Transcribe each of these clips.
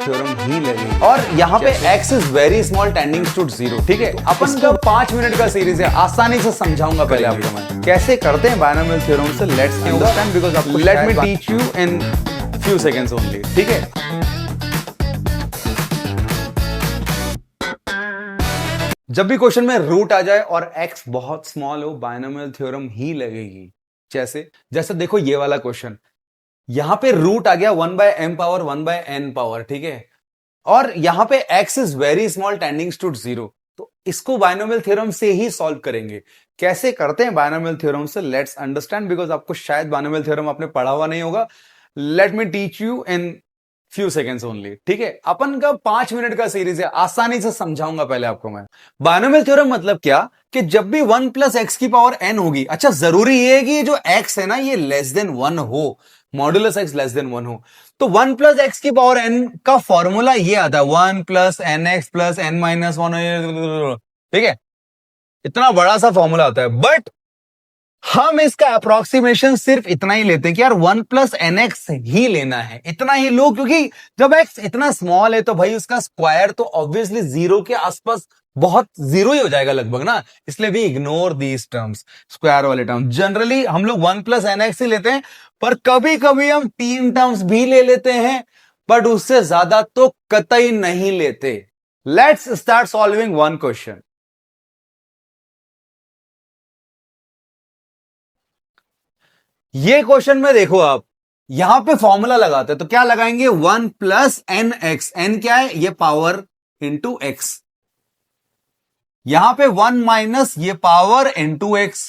Theorem ही लगेगी। और यहाँ पे x is very small tending to 0, ठीक है। अपन का 5 मिनट का सीरीज है, आसानी से समझाऊंगा पहले आपको मैं कैसे करते हैं बायनोमियल थ्योरम से। लेट्स अंडरस्टैंड बिकॉज़ आपको let me teach you in few seconds only, ठीक है। जब भी क्वेश्चन में रूट आ जाए और x बहुत स्मॉल हो, बायनोमियल थ्योरम ही लगेगी। जैसे देखो ये वाला क्वेश्चन, यहां पे रूट आ गया 1/m पावर 1/n पावर, ठीक है। और यहां पे x is very small tending to 0, तो इसको बायनोमियल थ्योरम से ही सॉल्व करेंगे। कैसे करते हैं बायनोमियल थ्योरम से, लेट्स अंडरस्टैंड बिकॉज आपको शायद बायनोमियल थ्योरम आपने पढ़ा हुआ नहीं होगा। Let me teach you in few seconds only, ठीक है। अपन का 5 मिनट का सीरीज है, आसानी से समझाऊंगा पहले आपको मैं। बायनोमियल थ्योरम मतलब क्या कि जब भी 1 प्लस एक्स की पावर n होगी, अच्छा जरूरी ये है कि ये जो x है ना ये लेस देन 1 हो, मॉड्यूलस x लेस देन 1 हो। तो 1 प्लस एक्स की पावर n का फॉर्मूला ये आता है 1 plus n x plus n minus 1, ठीक है। इतना बड़ा सा फॉर्मूला आता है, बट हम इसका अप्रोक्सीमेशन सिर्फ इतना ही लेते हैं कि यार 1 प्लस एन एक्स ही लेना है, इतना ही लो, क्योंकि जब x इतना स्मॉल है तो भाई उसका स्क्वायर तो ऑब्वियसली 0 के आसपास बहुत 0 ही हो जाएगा लगभग ना, इसलिए भी इग्नोर दीज टर्म्स, स्क्वायर वाले टर्म। जनरली हम लोग 1 प्लस एन एक्स ही लेते हैं, पर कभी कभी हम 3 टर्म्स भी ले लेते हैं, बट उससे ज्यादा तो कतई नहीं लेते। Let's start solving one question. ये क्वेश्चन में देखो आप, यहां पे फॉर्मूला लगाते हैं तो क्या लगाएंगे 1 प्लस एन एक्स, एन क्या है ये पावर इंटू एक्स, यहां पे 1 माइनस ये power into x.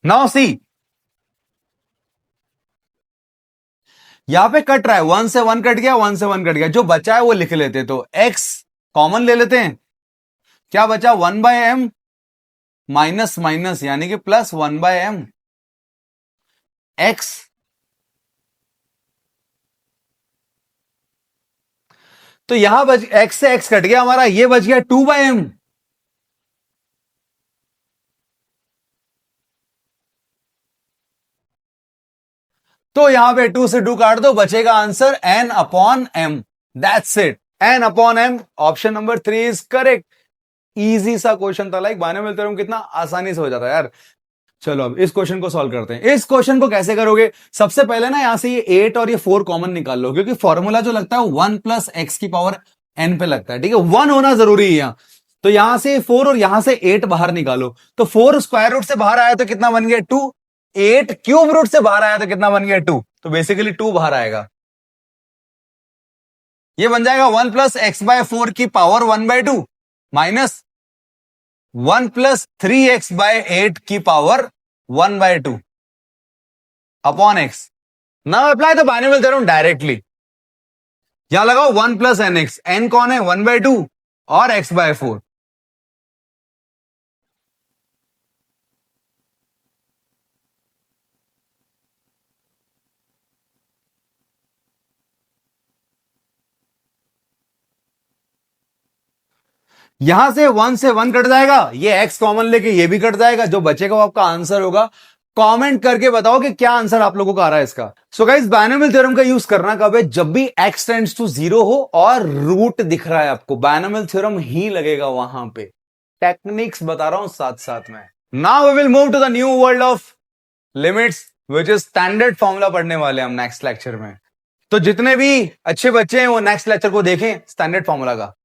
Now see, यहां पे कट रहा है, 1 से 1 कट गया, 1 से 1 कट गया, जो बचा है वो लिख लेते, तो x कॉमन ले लेते हैं, क्या बचा 1/m माइनस माइनस यानी कि प्लस 1/m x। तो यहां बच x से x कट गया हमारा, ये बच गया 2/m। तो यहां पे 2 से 2 काट दो, बचेगा answer n upon m, that's it, n upon m। Option number 3 is correct. Easy सा क्वेश्चन था, लाइक बायनोमियल थ्योरम कितना आसानी से हो जाता है यार। चलो अब इस क्वेश्चन को सॉल्व करते हैं। इस क्वेश्चन को कैसे करोगे, सबसे पहले ना यहां से ये 8 और ये 4 कॉमन निकाल लो, क्योंकि फॉर्मूला जो लगता है 1 प्लस एक्स की पावर n पे लगता है, ठीक है। 1 होना जरूरी है यहां, तो यहां से 4 और यहां से 8 बाहर निकालो, तो 4 स्क्वायर रूट से बाहर आया तो कितना बन गया 2, 8 क्यूब रूट से बाहर आया तो कितना बन गया 2, तो बेसिकली 2 बाहर आएगा। ये बन जाएगा 1 प्लस एक्स बाय 4 की power 1/2 minus 1 plus 3x bye 8 की power 1/2 upon x. Now apply the binomial theorem directly. यहां लगाओ 1 प्लस एन एक्स, एन कौन है 1/2 और x/4। यहां से 1 से 1 कट जाएगा, ये x कॉमन लेके ये भी कट जाएगा, जो बचेगा वो आपका आंसर होगा। कमेंट करके बताओ कि क्या आंसर आप लोगों का आ रहा है इसका। सो गाइस, बायनोमियल थ्योरम का यूज करना कब है, जब भी x टेंड्स टू 0 हो और रूट दिख रहा है आपको, बायनोमियल थ्योरम ही लगेगा वहां पे। टेक्निक्स बता रहा हूं साथ साथ में। Now we will move to the new world of limits, which is standard formula पढ़ने वाले हम नेक्स्ट लेक्चर में। तो जितने भी अच्छे बच्चे हैं वो नेक्स्ट लेक्चर को देखें स्टैंडर्ड फॉर्मूला का।